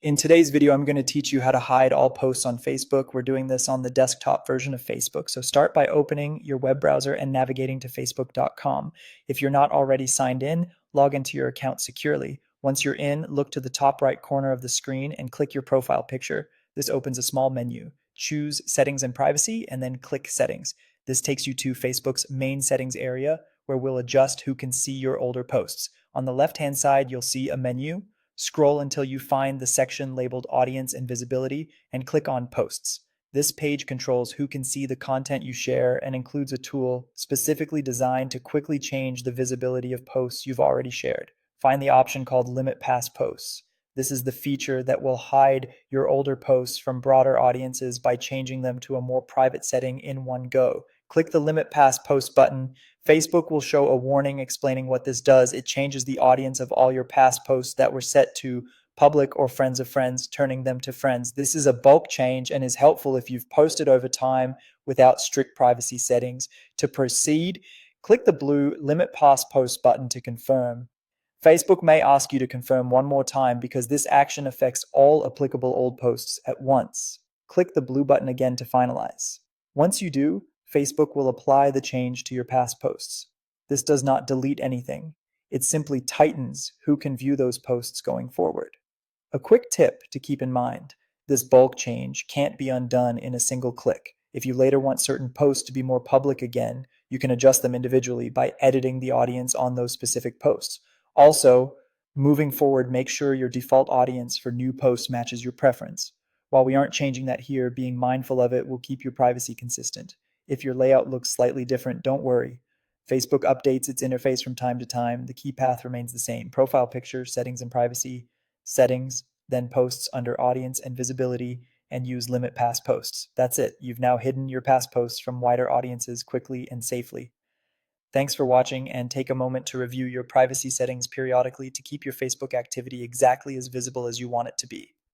In today's video, I'm going to teach you how to hide all posts on Facebook. We're doing this on the desktop version of Facebook. So start by opening your web browser and navigating to facebook.com. If you're not already signed in, log into your account securely. Once you're in, look to the top right corner of the screen and click your profile picture. This opens a small menu. Choose Settings and Privacy and then click Settings. This takes you to Facebook's main settings area where we'll adjust who can see your older posts. On the left-hand side, you'll see a menu. Scroll until you find the section labeled Audience and Visibility and click on Posts. This page controls who can see the content you share and includes a tool specifically designed to quickly change the visibility of posts you've already shared. Find the option called Limit Past Posts. This is the feature that will hide your older posts from broader audiences by changing them to a more private setting in one go. Click the Limit Past Post button. Facebook will show a warning explaining what this does. It changes the audience of all your past posts that were set to public or friends of friends, turning them to friends. This is a bulk change and is helpful if you've posted over time without strict privacy settings. To proceed, click the blue Limit Past Post button to confirm. Facebook may ask you to confirm one more time because this action affects all applicable old posts at once. Click the blue button again to finalize. Once you do, Facebook will apply the change to your past posts. This does not delete anything. It simply tightens who can view those posts going forward. A quick tip to keep in mind: this bulk change can't be undone in a single click. If you later want certain posts to be more public again, you can adjust them individually by editing the audience on those specific posts. Also, moving forward, make sure your default audience for new posts matches your preference. While we aren't changing that here, being mindful of it will keep your privacy consistent. If your layout looks slightly different, don't worry. Facebook updates its interface from time to time. The key path remains the same: profile picture, settings and privacy, settings, then posts under audience and visibility, and use limit past posts. That's it. You've now hidden your past posts from wider audiences quickly and safely. Thanks for watching, and take a moment to review your privacy settings periodically to keep your Facebook activity exactly as visible as you want it to be.